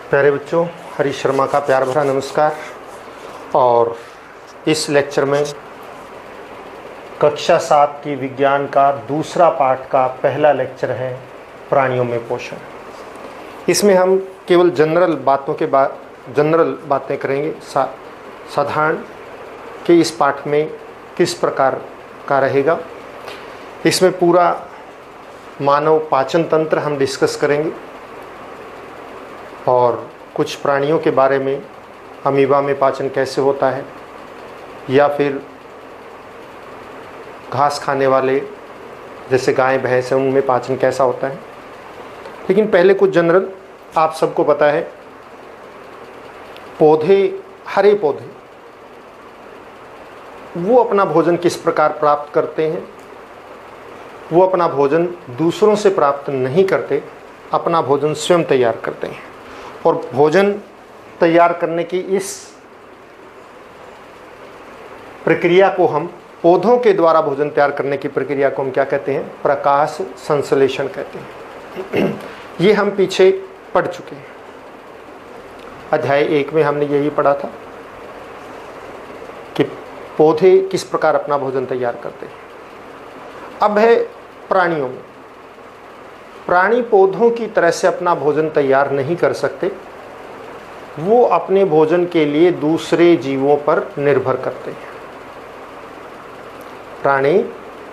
प्यारे बच्चों, हरीश शर्मा का प्यार भरा नमस्कार। और इस लेक्चर में कक्षा 7 की विज्ञान का दूसरा पाठ का पहला लेक्चर है प्राणियों में पोषण। इसमें हम केवल जनरल बातें करेंगे। साधारण कि इस पाठ में किस प्रकार का रहेगा। इसमें पूरा मानव पाचन तंत्र हम डिस्कस करेंगे और कुछ प्राणियों के बारे में, अमीबा में पाचन कैसे होता है, या फिर घास खाने वाले जैसे गाय भैंस हैं उनमें पाचन कैसा होता है। लेकिन पहले कुछ जनरल, आप सबको पता है पौधे, हरे पौधे वो अपना भोजन किस प्रकार प्राप्त करते हैं। वो अपना भोजन दूसरों से प्राप्त नहीं करते, अपना भोजन स्वयं तैयार करते हैं। और भोजन तैयार करने की इस प्रक्रिया को हम, पौधों के द्वारा भोजन तैयार करने की प्रक्रिया को हम क्या कहते हैं? प्रकाश संश्लेषण कहते हैं। ये हम पीछे पढ़ चुके हैं। अध्याय 1 में हमने यही पढ़ा था कि पौधे किस प्रकार अपना भोजन तैयार करते हैं। अब है प्राणियों में। प्राणी पौधों की तरह से अपना भोजन तैयार नहीं कर सकते। वो अपने भोजन के लिए दूसरे जीवों पर निर्भर करते हैं। प्राणी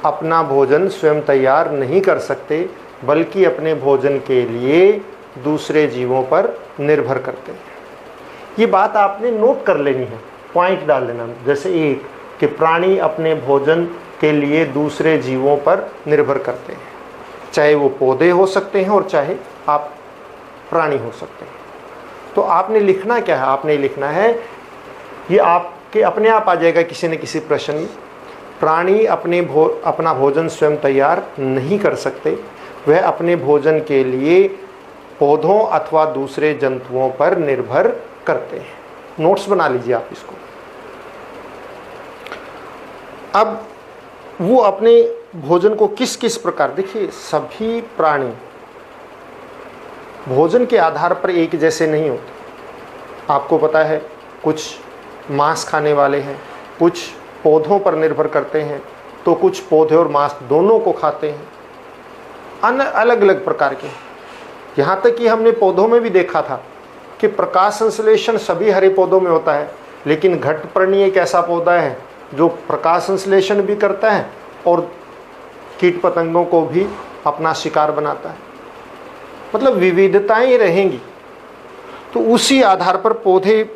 अपना भोजन स्वयं तैयार नहीं कर सकते, बल्कि अपने भोजन के लिए दूसरे जीवों पर निर्भर करते हैं। ये बात आपने नोट कर लेनी है, पॉइंट डाल लेना। जैसे एक कि प्राणी अपने भोजन के लिए दूसरे जीवों पर निर्भर करते हैं, चाहे वो पौधे हो सकते हैं और चाहे आप प्राणी हो सकते हैं। तो आपने लिखना क्या है? आपने लिखना है, ये आपके अपने आप आ जाएगा किसी न किसी प्रश्न में। प्राणी अपना भोजन स्वयं तैयार नहीं कर सकते, वह अपने भोजन के लिए पौधों अथवा दूसरे जंतुओं पर निर्भर करते हैं। नोट्स बना लीजिए आप इसको। अब वो अपने भोजन को किस किस प्रकार, देखिए सभी प्राणी भोजन के आधार पर एक जैसे नहीं होते। आपको पता है कुछ मांस खाने वाले हैं, कुछ पौधों पर निर्भर करते हैं, तो कुछ पौधे और मांस दोनों को खाते हैं। अलग अलग प्रकार के। यहाँ तक कि हमने पौधों में भी देखा था कि प्रकाश संश्लेषण सभी हरे पौधों में होता है, लेकिन घटपर्णी एक ऐसा पौधा है जो प्रकाश संश्लेषण भी करता है और कीट पतंगों को भी अपना शिकार बनाता है। मतलब विविधताएं रहेंगी। तो उसी आधार पर पौधे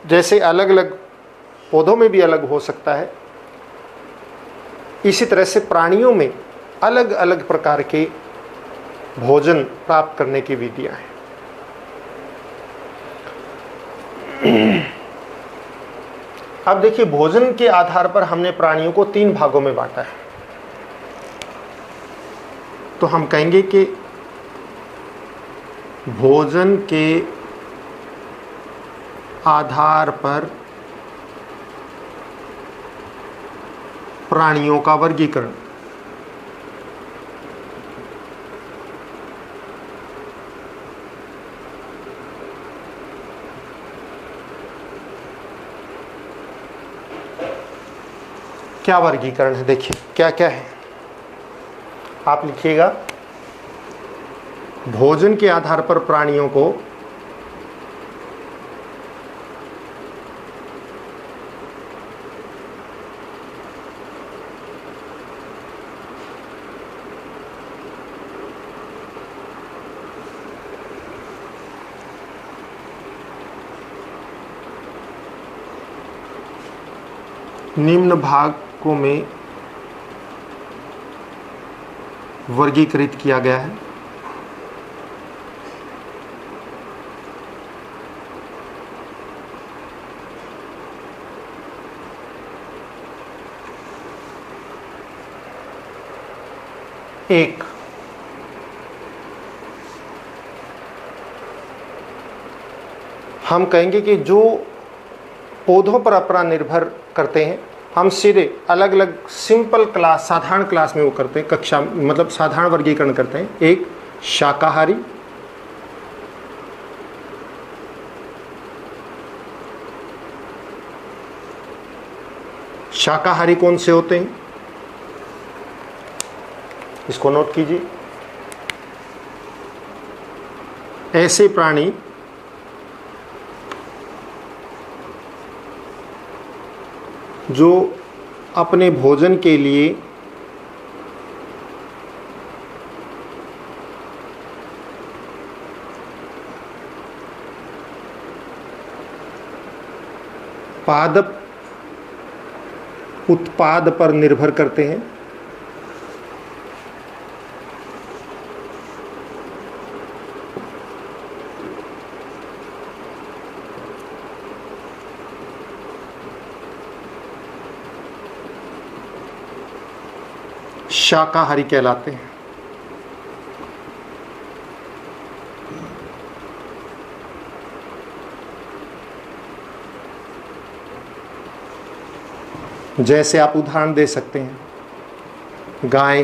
जैसे अलग अलग, पौधों में भी अलग हो सकता है, इसी तरह से प्राणियों में अलग अलग प्रकार के भोजन प्राप्त करने की विधियां हैं। अब देखिए, भोजन के आधार पर हमने प्राणियों को 3 भागों में बांटा है। तो हम कहेंगे कि भोजन के आधार पर प्राणियों का वर्गीकरण। क्या वर्गीकरण है? देखिए क्या क्या है, आप लिखिएगा। भोजन के आधार पर प्राणियों को निम्न भागों में वर्गीकृत किया गया है। एक, हम कहेंगे कि जो पौधों पर अपना निर्भर करते हैं, हम सीधे अलग अलग सिंपल क्लास, साधारण क्लास में वो करते हैं, कक्षा मतलब साधारण वर्गीकरण करते हैं। एक शाकाहारी, शाकाहारी कौन से होते हैं, इसको नोट कीजिए। ऐसे प्राणी जो अपने भोजन के लिए पादप उत्पाद पर निर्भर करते हैं। शाकाहारी कहलाते हैं। जैसे आप उदाहरण दे सकते हैं, गाय,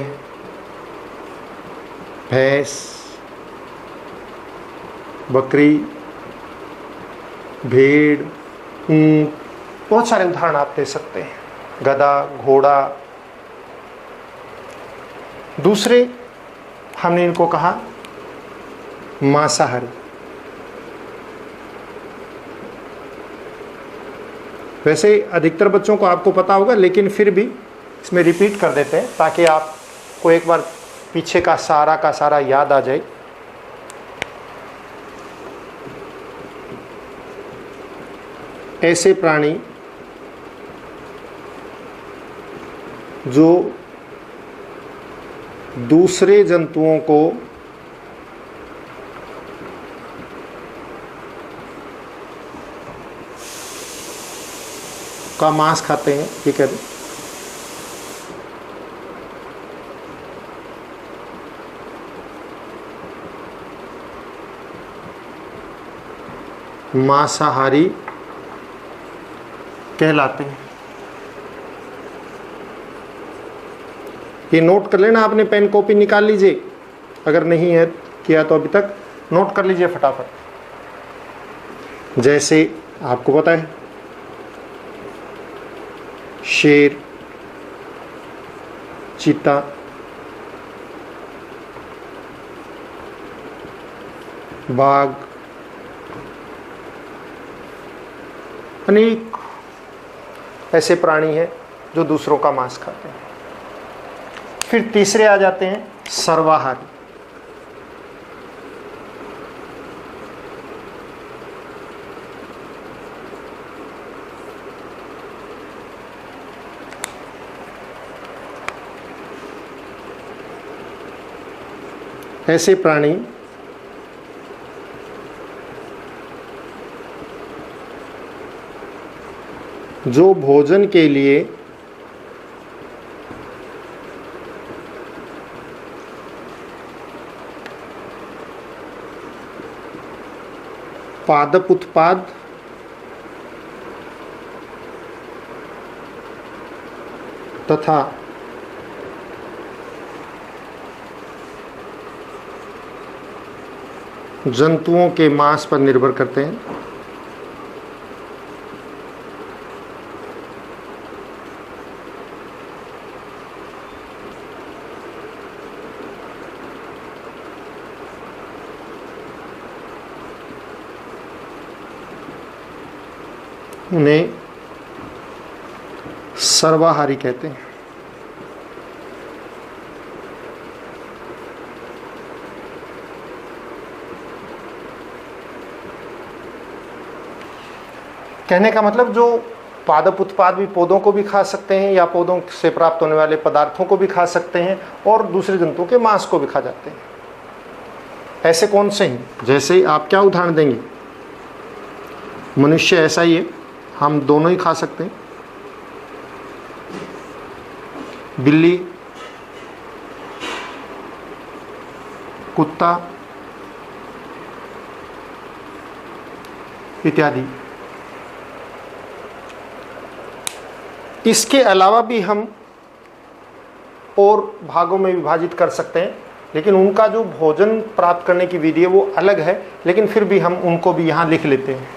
भैंस, बकरी, भेड़, ऊंट, बहुत सारे उदाहरण आप दे सकते हैं, गधा, घोड़ा। दूसरे हमने इनको कहा मांसाहारी। वैसे अधिकतर बच्चों को आपको पता होगा, लेकिन फिर भी इसमें रिपीट कर देते हैं ताकि आपको एक बार पीछे का सारा याद आ जाए। ऐसे प्राणी जो दूसरे जंतुओं को का मांस खाते हैं, ये कह दें। मांसाहारी कहलाते हैं। ये नोट कर लेना, आपने पेन कॉपी निकाल लीजिए, अगर नहीं है किया तो अभी तक नोट कर लीजिए फटाफट। जैसे आपको पता है, शेर, चीता, बाघ, अनेक ऐसे प्राणी हैं जो दूसरों का मांस खाते हैं। फिर तीसरे आ जाते हैं सर्वाहारी। ऐसे प्राणी जो भोजन के लिए पादप उत्पाद तथा जंतुओं के मांस पर निर्भर करते हैं। उन्हें सर्वाहारी कहते हैं। कहने का मतलब जो पादप उत्पाद भी पौधों को भी खा सकते हैं या पौधों से प्राप्त होने वाले पदार्थों को भी खा सकते हैं और दूसरे जंतुओं के मांस को भी खा जाते हैं। ऐसे कौन से हैं? जैसे आप क्या उदाहरण देंगे? मनुष्य ऐसा ही है, हम दोनों ही खा सकते हैं। बिल्ली, कुत्ता इत्यादि। इसके अलावा भी हम और भागों में विभाजित कर सकते हैं, लेकिन उनका जो भोजन प्राप्त करने की विधि है वो अलग है, लेकिन फिर भी हम उनको भी यहाँ लिख लेते हैं।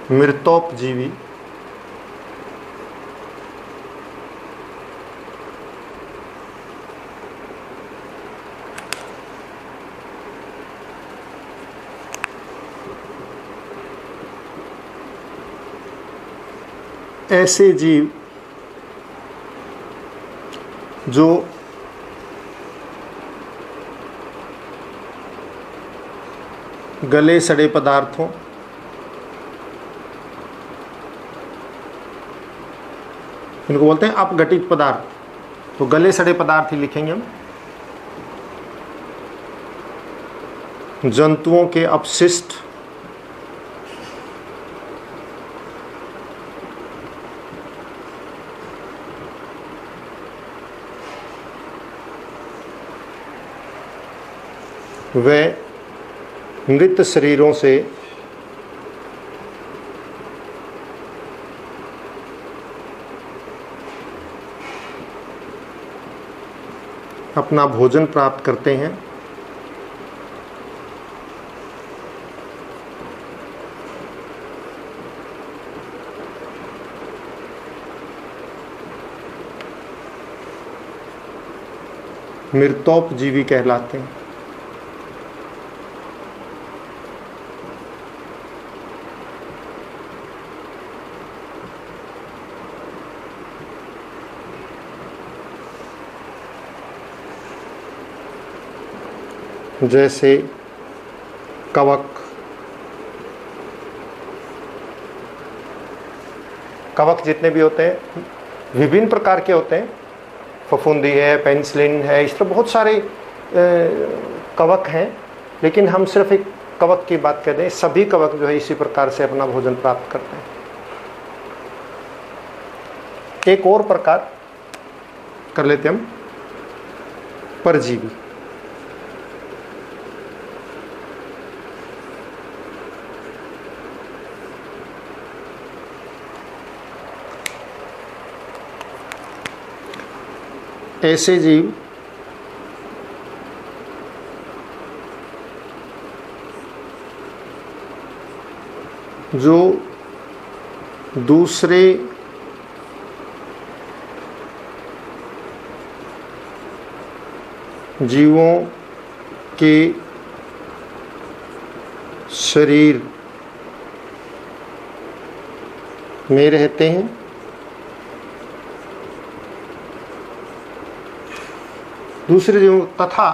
मृतोपजीवी, ऐसे जीव जो गले सड़े पदार्थों, इनको बोलते हैं अपघटित पदार्थ, तो गले सड़े पदार्थ ही लिखेंगे हम। जंतुओं के अपशिष्ट, वे मृत शरीरों से अपना भोजन प्राप्त करते हैं। मृतोपजीवी कहलाते हैं। जैसे कवक, कवक जितने भी होते हैं विभिन्न प्रकार के होते हैं, फफूंदी है, पेनिसिलिन है, इस तरह बहुत सारे कवक हैं, लेकिन हम सिर्फ एक कवक की बात कर रहे हैं। सभी कवक जो है इसी प्रकार से अपना भोजन प्राप्त करते हैं। एक और प्रकार कर लेते हम, परजीवी। ऐसे जीव जो दूसरे जीवों के शरीर में रहते हैं, दूसरे जीवों तथा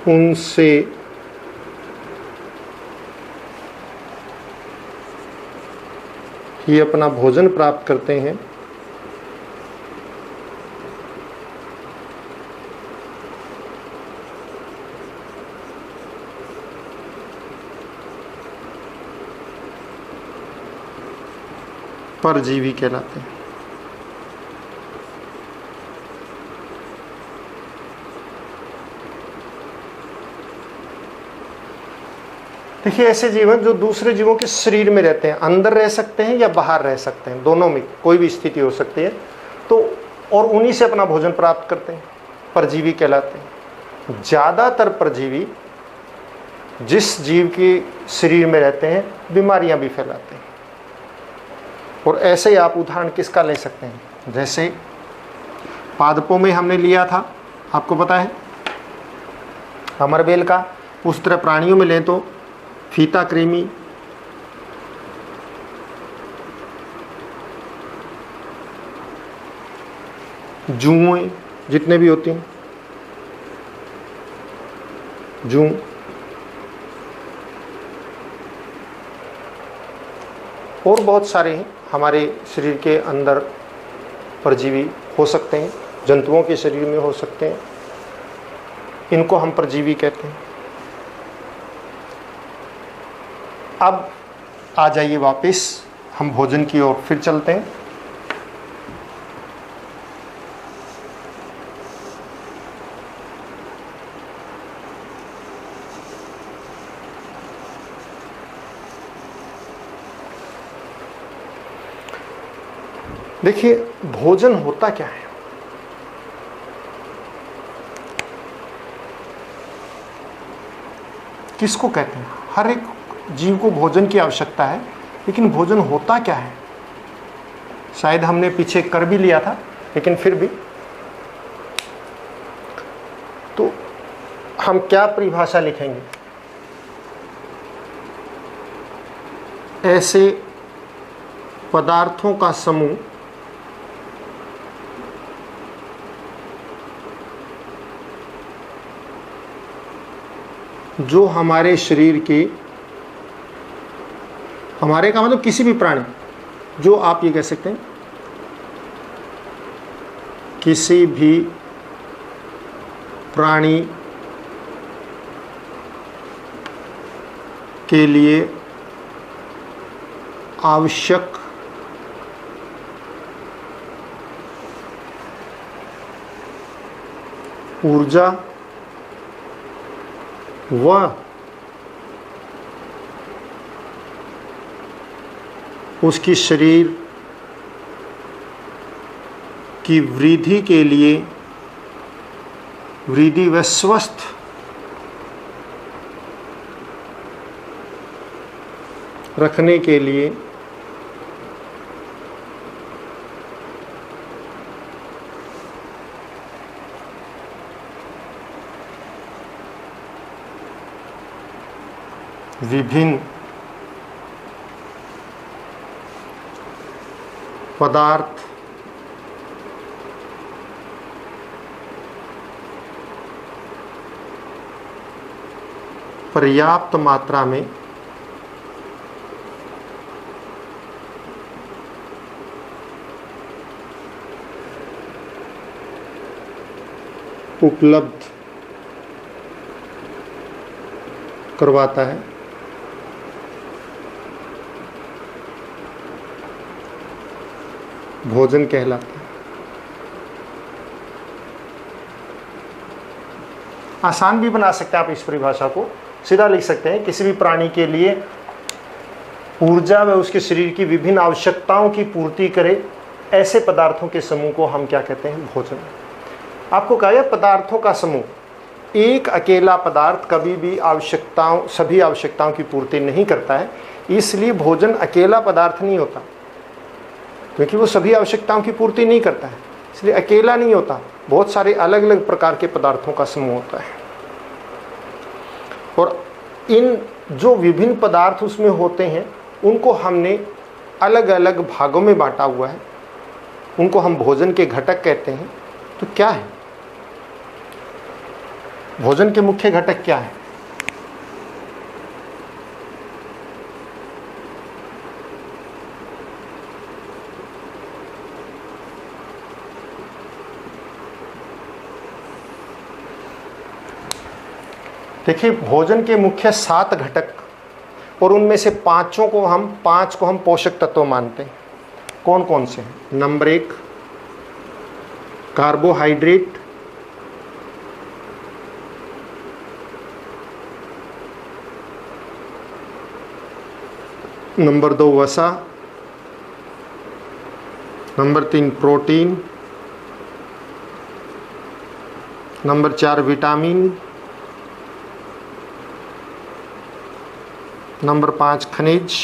उनसे ही अपना भोजन प्राप्त करते हैं। परजीवी कहलाते हैं। देखिए, ऐसे जीव जो दूसरे जीवों के शरीर में रहते हैं, अंदर रह सकते हैं या बाहर रह सकते हैं, दोनों में कोई भी स्थिति हो सकती है, तो और उन्हीं से अपना भोजन प्राप्त करते हैं, परजीवी कहलाते हैं। ज़्यादातर परजीवी जिस जीव के शरीर में रहते हैं बीमारियां भी फैलाते हैं। और ऐसे ही आप उदाहरण किसका ले सकते हैं, जैसे पादपों में हमने लिया था, आपको पता है, अमरबेल का। उस तरह प्राणियों में लें तो फीता कृमि, जूएं जितने भी होती हैं, जू, और बहुत सारे हैं हमारे शरीर के अंदर परजीवी हो सकते हैं, जंतुओं के शरीर में हो सकते हैं, इनको हम परजीवी कहते हैं। अब आ जाइए वापस, हम भोजन की ओर फिर चलते हैं। देखिए, भोजन होता क्या है? किसको कहते हैं? हर एक जीव को भोजन की आवश्यकता है, लेकिन भोजन होता क्या है? शायद हमने पीछे कर भी लिया था, लेकिन फिर भी तो हम क्या परिभाषा लिखेंगे? ऐसे पदार्थों का समूह जो हमारे शरीर के, हमारे का मतलब किसी भी प्राणी, जो आप ये कह सकते हैं किसी भी प्राणी के लिए आवश्यक ऊर्जा व उसकी शरीर की वृद्धि के लिए, वृद्धि व स्वस्थ रखने के लिए विभिन्न पदार्थ पर्याप्त मात्रा में उपलब्ध करवाता है। भोजन कहलाता है। आसान भी बना सकते हैं आप इस परिभाषा को, सीधा लिख सकते हैं किसी भी प्राणी के लिए ऊर्जा व उसके शरीर की विभिन्न आवश्यकताओं की पूर्ति करे ऐसे पदार्थों के समूह को हम क्या कहते हैं? भोजन। आपको कहा गया पदार्थों का समूह। एक अकेला पदार्थ कभी भी सभी आवश्यकताओं की पूर्ति नहीं करता है, इसलिए भोजन अकेला पदार्थ नहीं होता, क्योंकि वो सभी आवश्यकताओं की पूर्ति नहीं करता है, इसलिए अकेला नहीं होता। बहुत सारे अलग अलग प्रकार के पदार्थों का समूह होता है, और इन जो विभिन्न पदार्थ उसमें होते हैं उनको हमने अलग अलग भागों में बांटा हुआ है, उनको हम भोजन के घटक कहते हैं। तो क्या है भोजन के मुख्य घटक? क्या है? देखिए, भोजन के मुख्य 7 घटक, और उनमें से 5 को हम पोषक तत्व मानते हैं। कौन कौन से हैं? नंबर 1 कार्बोहाइड्रेट, नंबर 2 वसा, number 3 protein, number 4 vitamin, number 5 खनिज,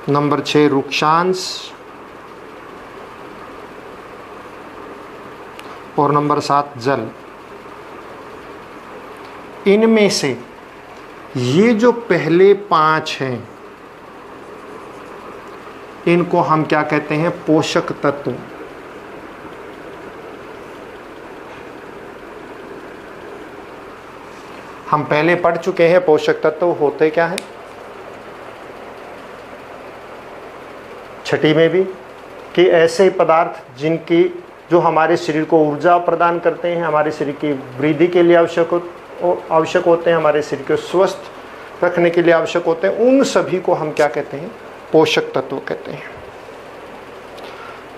नंबर 6 रूक्षांश, और नंबर 7 जल। इनमें से ये जो पहले 5 हैं, इनको हम क्या कहते हैं? पोषक तत्व। हम पहले पढ़ चुके हैं पोषक तत्व होते क्या हैं, छठी में भी, कि ऐसे पदार्थ जो हमारे शरीर को ऊर्जा प्रदान करते हैं, हमारे शरीर की वृद्धि के लिए आवश्यक होते हैं, हमारे शरीर को स्वस्थ रखने के लिए आवश्यक होते हैं, उन सभी को हम क्या कहते हैं? पोषक तत्व कहते हैं।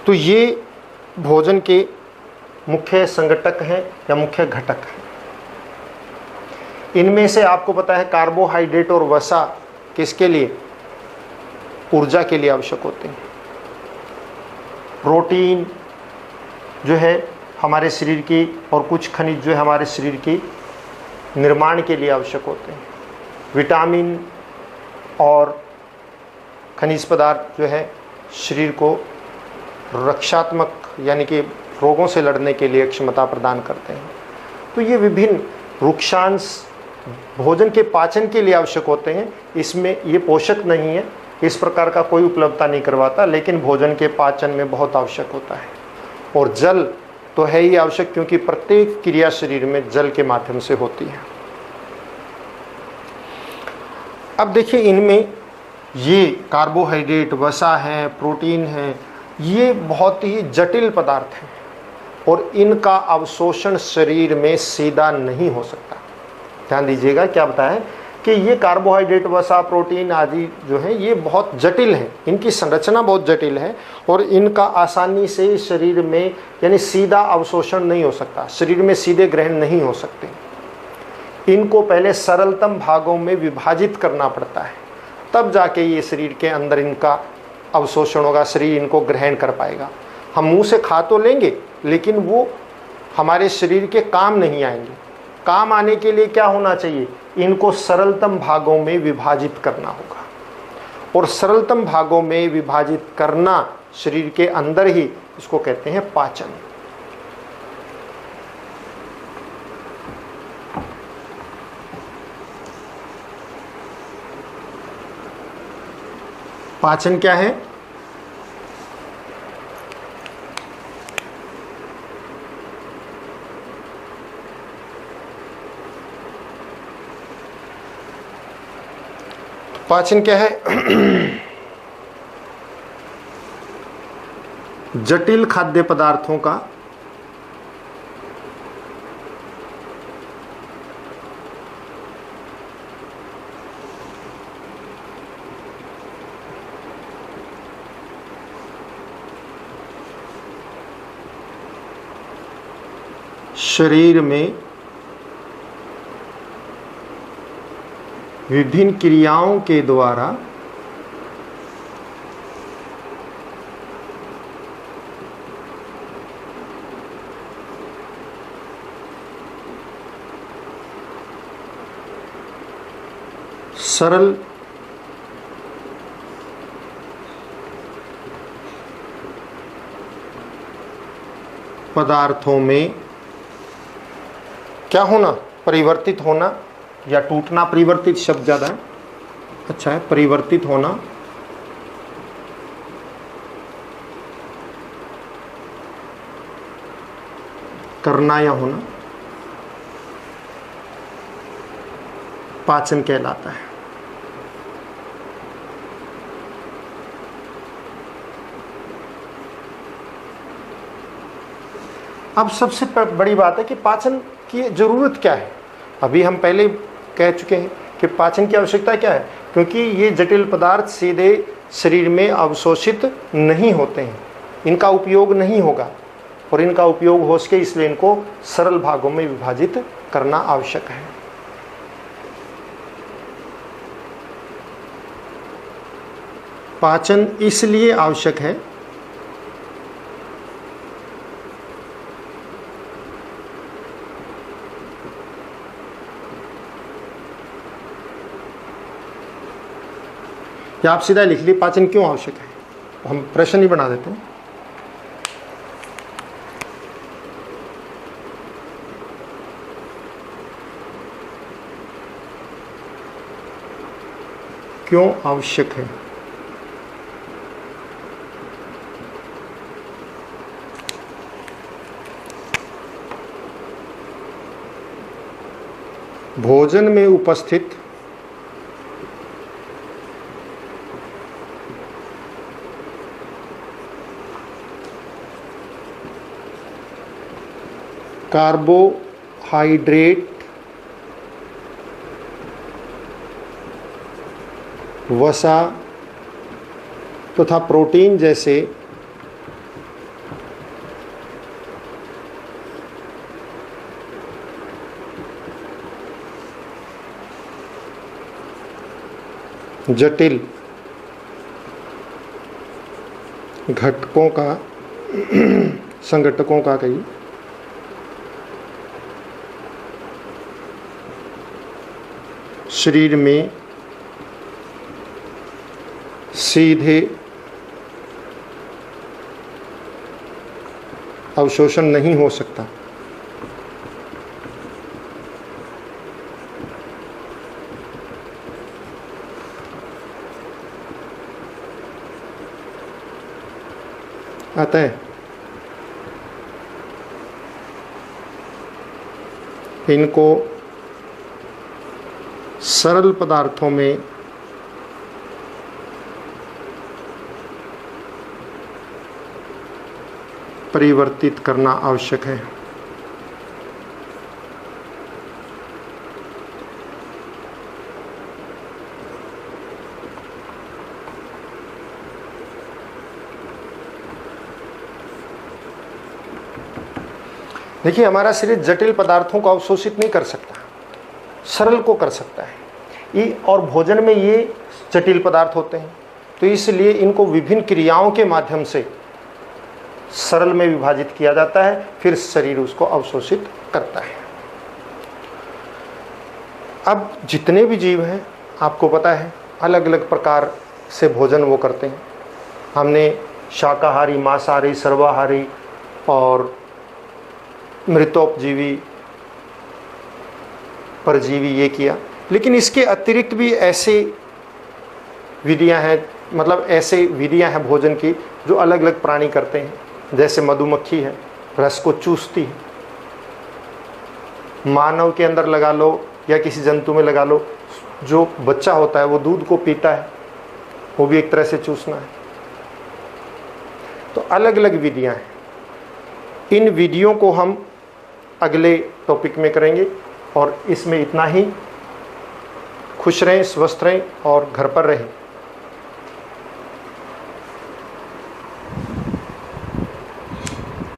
तो ये भोजन के मुख्य संघटक हैं या मुख्य घटक हैं। इनमें से आपको पता है कार्बोहाइड्रेट और वसा किसके लिए? ऊर्जा के लिए आवश्यक होते हैं। प्रोटीन जो है हमारे शरीर की, और कुछ खनिज जो है हमारे शरीर की निर्माण के लिए आवश्यक होते हैं। विटामिन और खनिज पदार्थ जो है शरीर को रक्षात्मक यानी कि रोगों से लड़ने के लिए क्षमता प्रदान करते हैं। तो ये विभिन्न वृक्षांश भोजन के पाचन के लिए आवश्यक होते हैं। इसमें ये पोषक नहीं है, इस प्रकार का कोई उपलब्धता नहीं करवाता, लेकिन भोजन के पाचन में बहुत आवश्यक होता है। और जल तो है ही आवश्यक, क्योंकि प्रत्येक क्रिया शरीर में जल के माध्यम से होती है। अब देखिए, इनमें ये कार्बोहाइड्रेट, वसा है, प्रोटीन है, ये बहुत ही जटिल पदार्थ हैं और इनका अवशोषण शरीर में सीधा नहीं हो सकता। ध्यान दीजिएगा, क्या बताया कि ये कार्बोहाइड्रेट, वसा, प्रोटीन आदि जो है ये बहुत जटिल हैं, इनकी संरचना बहुत जटिल है और इनका आसानी से शरीर में यानी सीधा अवशोषण नहीं हो सकता, शरीर में सीधे ग्रहण नहीं हो सकते। इनको पहले सरलतम भागों में विभाजित करना पड़ता है, तब जाके ये शरीर के अंदर इनका अवशोषण होगा, शरीर इनको ग्रहण कर पाएगा। हम मुंह से खा तो लेंगे, लेकिन वो हमारे शरीर के काम नहीं आएंगे। काम आने के लिए क्या होना चाहिए? इनको सरलतम भागों में विभाजित करना होगा, और सरलतम भागों में विभाजित करना शरीर के अंदर ही इसको कहते हैं पाचन। पाचन क्या है? पाचन क्या है? जटिल खाद्य पदार्थों का शरीर में विभिन्न क्रियाओं के द्वारा सरल पदार्थों में क्या होना? परिवर्तित होना या टूटना। परिवर्तित शब्द ज़्यादा है, अच्छा है। परिवर्तित होना, करना या होना पाचन कहलाता है। अब सबसे बड़ी बात है कि पाचन की ज़रूरत क्या है। अभी हम पहले कह चुके हैं कि पाचन की आवश्यकता क्या है, क्योंकि ये जटिल पदार्थ सीधे शरीर में अवशोषित नहीं होते हैं, इनका उपयोग नहीं होगा, और इनका उपयोग हो सके इसलिए इनको सरल भागों में विभाजित करना आवश्यक है। पाचन इसलिए आवश्यक है या आप सीधा लिख लिए पाचन क्यों आवश्यक है, हम प्रश्न ही बना देते हैं। क्यों आवश्यक है? भोजन में उपस्थित कार्बोहाइड्रेट, वसा तथा प्रोटीन जैसे जटिल घटकों का संघटकों का कई शरीर में सीधे अवशोषण नहीं हो सकता। अतः इनको सरल पदार्थों में परिवर्तित करना आवश्यक है। देखिए, हमारा शरीर जटिल पदार्थों को अवशोषित नहीं कर सकता, सरल को कर सकता है। और भोजन में ये जटिल पदार्थ होते हैं, तो इसलिए इनको विभिन्न क्रियाओं के माध्यम से सरल में विभाजित किया जाता है, फिर शरीर उसको अवशोषित करता है। अब जितने भी जीव हैं, आपको पता है अलग अलग प्रकार से भोजन वो करते हैं। हमने शाकाहारी, मांसाहारी, सर्वाहारी और मृतोपजीवी, परजीवी ये किया। लेकिन इसके अतिरिक्त भी ऐसे विधियां हैं, मतलब ऐसे विधियां हैं भोजन की जो अलग अलग प्राणी करते हैं। जैसे मधुमक्खी है, रस को चूसती है। मानव के अंदर लगा लो या किसी जंतु में लगा लो, जो बच्चा होता है वो दूध को पीता है, वो भी एक तरह से चूसना है। तो अलग अलग विधियां हैं। इन विधियों को हम अगले टॉपिक में करेंगे। और इसमें इतना ही। खुश रहें, स्वस्थ रहें और घर पर रहें।